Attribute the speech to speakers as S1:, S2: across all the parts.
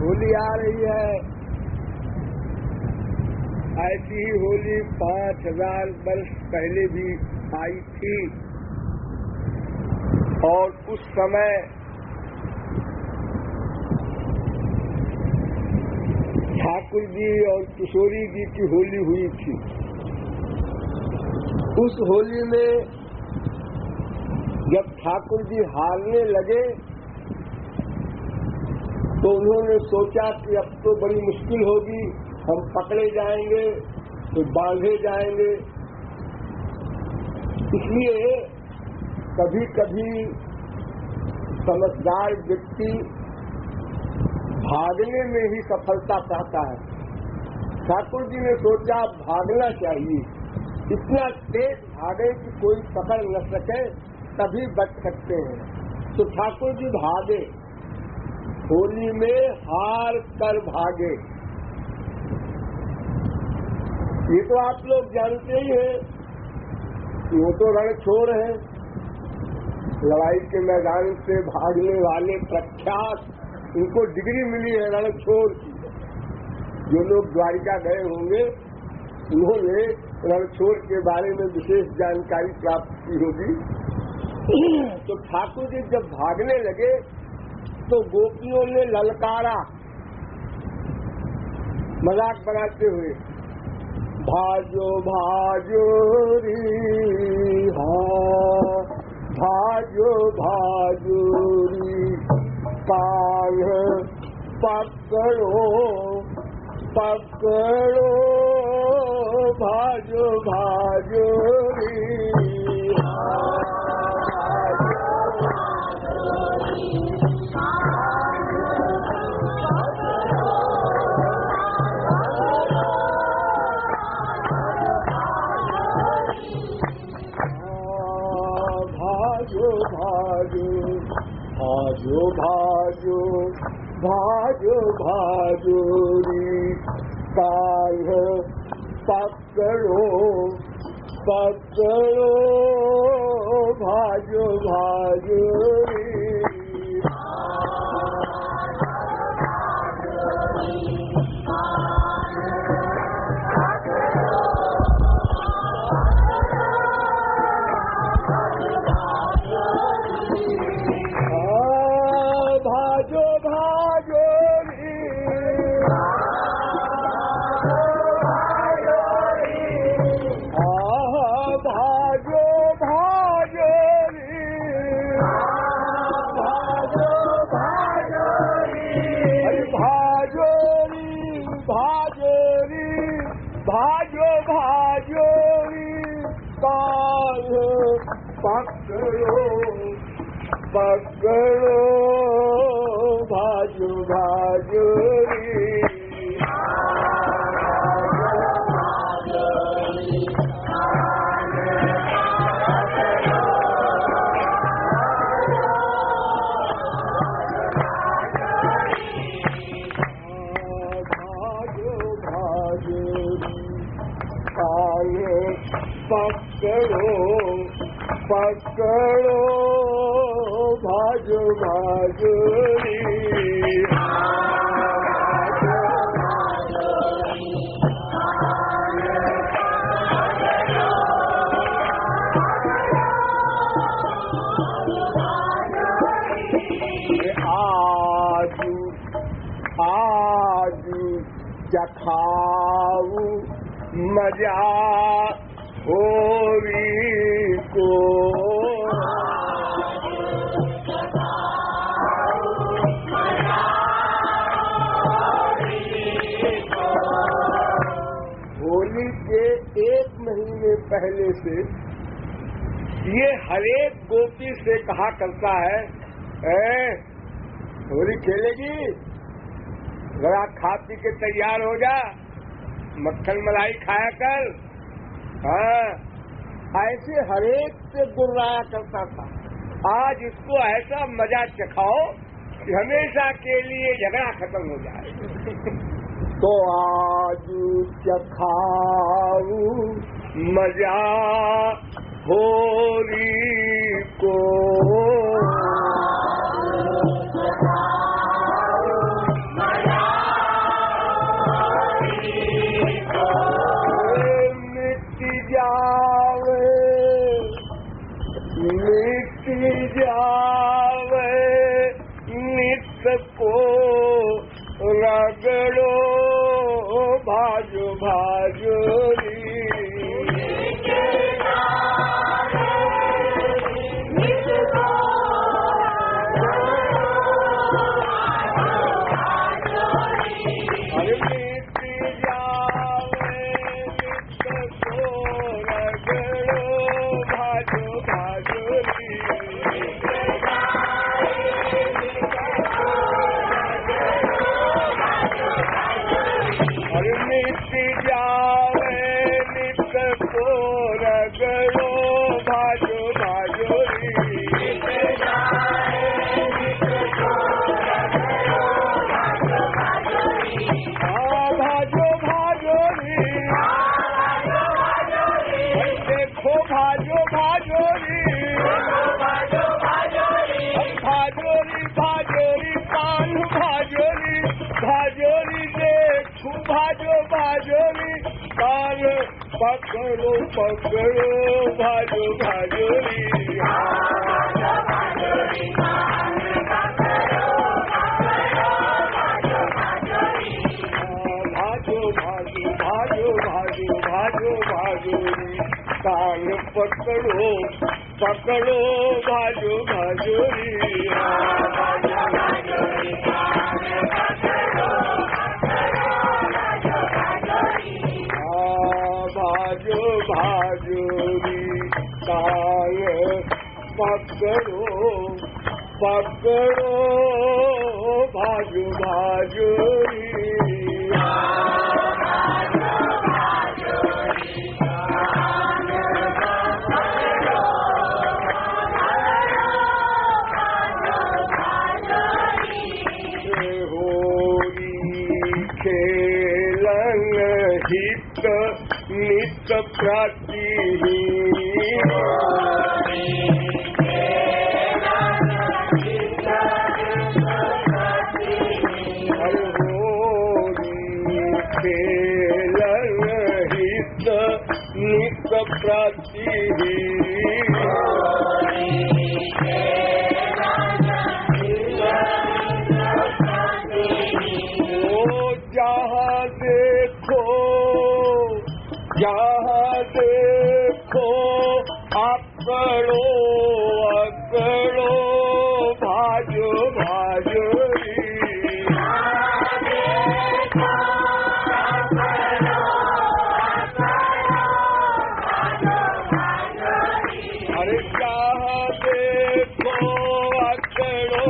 S1: होली आ रही है। ऐसी ही होली 5000 वर्ष पहले भी आई थी और उस समय ठाकुर जी और किशोरी जी की होली हुई थी। उस होली में जब ठाकुर जी हारने लगे तो उन्होंने सोचा कि अब तो बड़ी मुश्किल होगी, हम पकड़े जाएंगे तो बांधे जाएंगे। इसलिए कभी कभी समझदार व्यक्ति भागने में ही सफलता पाता है। ठाकुर जी ने सोचा भागना चाहिए, इतना तेज भागे कि कोई पकड़ न सके, तभी बच सकते हैं। तो ठाकुर जी भागे, होली में हार कर भागे। ये तो आप लोग जानते ही हैं कि वो तो रणछोड़ है, लड़ाई के मैदान से भागने वाले प्रख्यात, उनको डिग्री मिली है रणछोड़ की। जो लोग द्वारिका गए होंगे उन्होंने रणछोड़ के बारे में विशेष जानकारी प्राप्त की होगी। तो ठाकुर जी जब भागने लगे तो गोपियों ने ललकारा मजाक बनाते हुए, भाजो भाजो री हाँ, भाजो भाजो री, कान पकड़ो पकड़ो, भाजो भाजो री हाँ। भाजो भाजो भाजो भाजो री, कान पकड़ो पकड़ो, भाजो भाजो री। पकड़ो पकड़ो, भाजो भाजो री। पकड़ो पकड़ो, भाजो भाजो री। आजू आजू चखाऊ मजा होली को, होली के 1 महीने पहले से ये हरेक गोपी से कहा करता है, होली खेलेगी, जरा खा पी के तैयार हो जा, मक्खन मलाई खाया कर। हाँ, ऐसे हरेक से गुर्राया करता था। आज इसको ऐसा मजा चखाओ कि हमेशा के लिए झगड़ा खत्म हो जाए। तो आज चखाऊ मजा होली को,
S2: मजा
S1: को रगड़ो भाजो भाजोरी पकड़ो पकड़ो भाजो भाजोरी भाजो भाजो भाजो भाजो भाजो भाजोरी कान पकड़ो पकड़ो भाजो भाजोरी भाजो भाजोरी कान पकड़ो पकड़ो भाजो भाजोरी नित प्राची खेलन हित नित प्राची जहाँ देखो अकड़ो अकड़ो भाजो भाजोरी अरे जहाँ देखो अकड़ो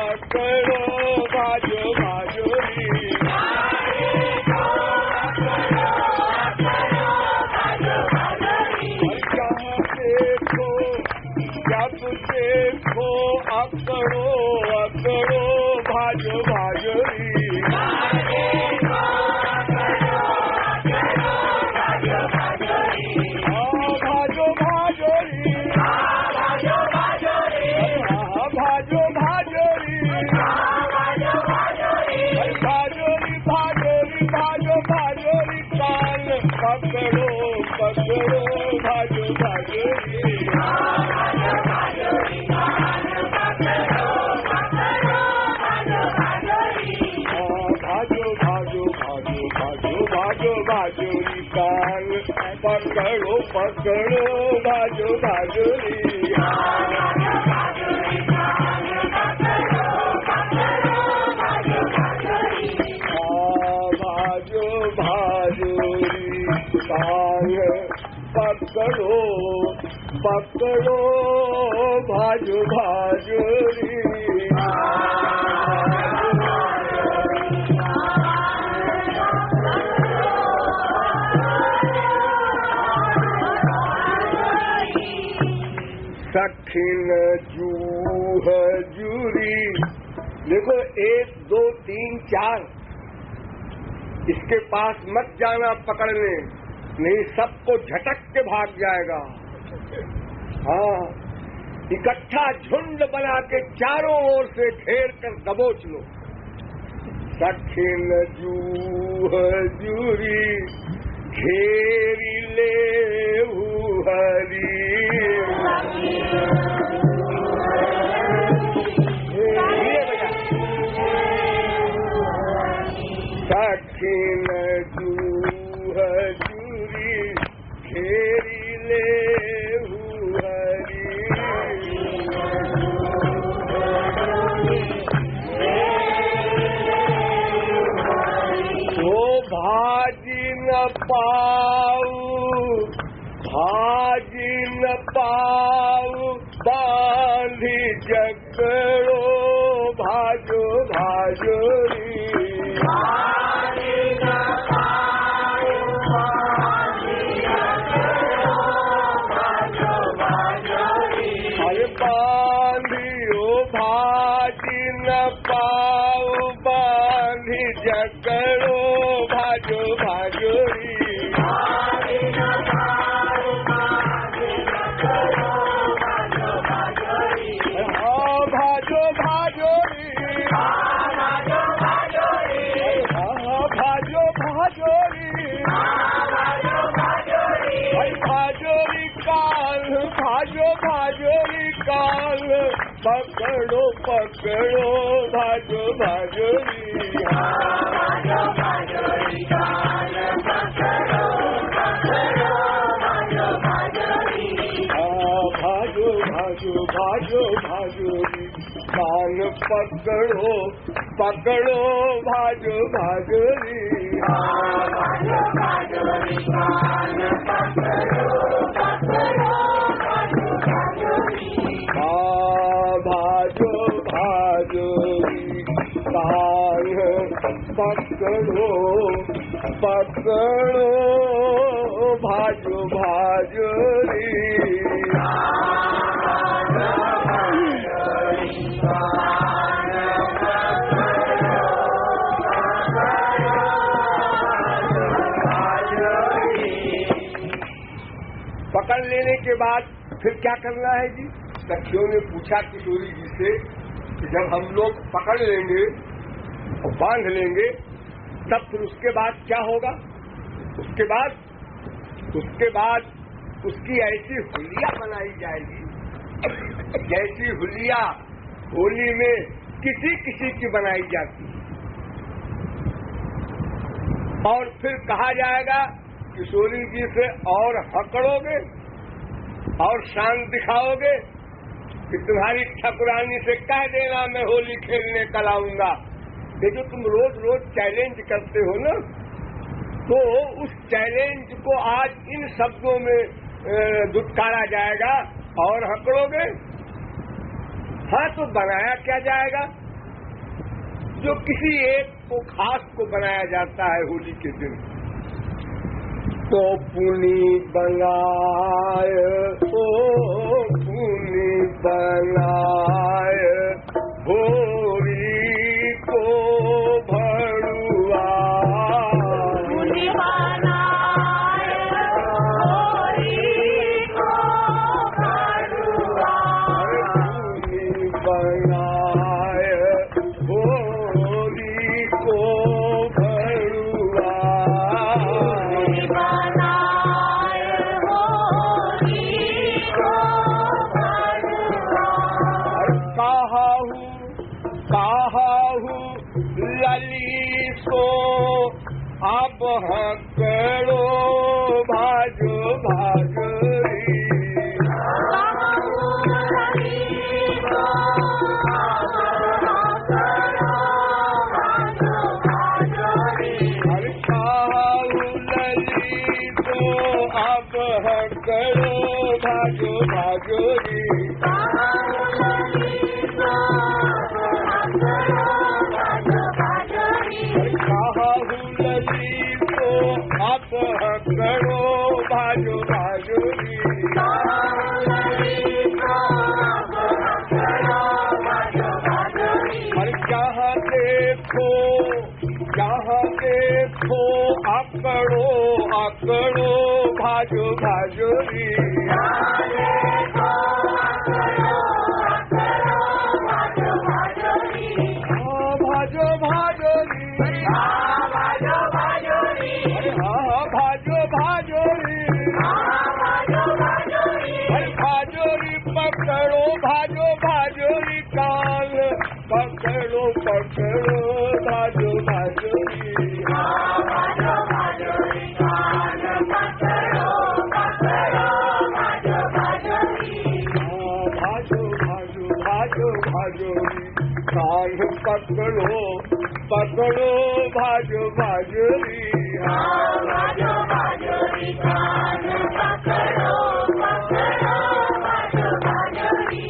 S1: अकड़ो भाजो भाजोरी देखो अकड़ो अकड़ो भाजो भाजोरी भाजो भाजोरी भाजो भाजोरी भाजोरी भाजोरी भाजो भाजोरी कान पकड़ो पकड़ो भाजो भाजोरी भाजोरी कान पकड़ो पकड़ो भाजो भाजोरी भाजो भाजोरी कान पकड़ो पकड़ो भाजो भाजोरी सखिन जूह जूरी देखो 1 2 3 4 इसके पास मत जाना पकड़ने नहीं सबको झटक के भाग जाएगा। हाँ इकट्ठा झुंड बना के चारों ओर से घेर कर दबोच लो। सखिन जूह जूरी घेरी ले हरी सखीन दूह चूरी घेरी ले हरी तो भाजी न पाऊ बांधी जकड़ो भाजो भाजोरी अरे बांधियो भाजी न पाऊ बांधी जकड़ो भाजो भाजोरी भाजोरी काल पकड़ो पकड़ो भाजो भाजोरी भाजो भाजोरी काल पकड़ो पकड़ो भाजो भाजोरी भाजो भाजो भाजो भाजोरी काल पकड़ो पकड़ो भाजो भाजोरी भाजो भाजोरी काल पकड़ो पकड़ो भाजो भाजोरी काल पकड़ो पकड़ो भाजो भाजोरी पकड़ लेने के बाद फिर क्या करना है जी? सखियों ने पूछा किशोरी जी से कि जब हम लोग पकड़ लेंगे और बांध लेंगे तब फिर उसके बाद क्या होगा? उसके बाद उसकी ऐसी हुलिया बनाई जाएगी जैसी हुलिया होली में किसी किसी की बनाई जाती है। और फिर कहा जाएगा किशोरी जी से और हकड़ोगे और शान दिखाओगे कि तुम्हारी ठाकुरानी से कह देना मैं होली खेलने कल आऊंगा। ये जो तुम रोज रोज चैलेंज करते हो ना, तो उस चैलेंज को आज इन शब्दों में दुत्कारा जाएगा और हकड़ोगे। हाँ, तो बनाया क्या जाएगा? जो किसी एक को खास को बनाया जाता है होली के दिन, तो पुनी बनाए होरी को भड़ुआ पुनी बनाए होरी को भड़ुआ पुनी बनाए होरी को भड़ुआ अब हकड़ो भाजो भाजोरी हर खाऊ लली तो अब हकड़ो भाजो भाजोरी आप हकड़ो भाजो भाजोरी हर जहाँ देखो आकड़ो आकड़ो भाजो भाजोरी भाजो भाजोरी भाजोरी पकड़ो भाजो भाजोरी काल पकड़ो पकड़ो भाजो भाजोरी पकड़ो पकड़ो भाजो भाजोरी
S2: भाजो भाजोरी कान पकड़ो पकड़ो भाजो भाजोरी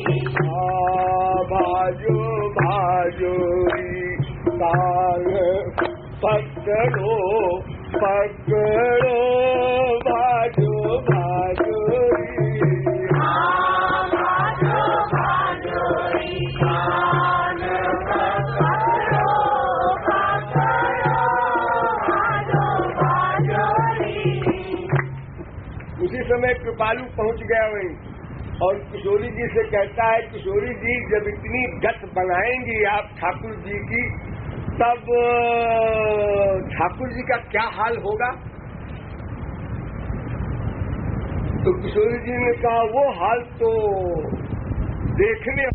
S1: भाजो भाजोरी कान पकड़ो पकड़ो भाजो भाजोरी
S2: भाजो भाजोरी कान पकड़ो पकड़ो भाजो भाजोरी।
S1: उसी समय कृपालु पहुंच गया वहीं और किशोरी जी से कहता है, किशोरी जी जब इतनी गत बनाएंगी आप ठाकुर जी की, तब ठाकुर जी का क्या हाल होगा? तो किशोरी जी ने कहा वो हाल तो देखने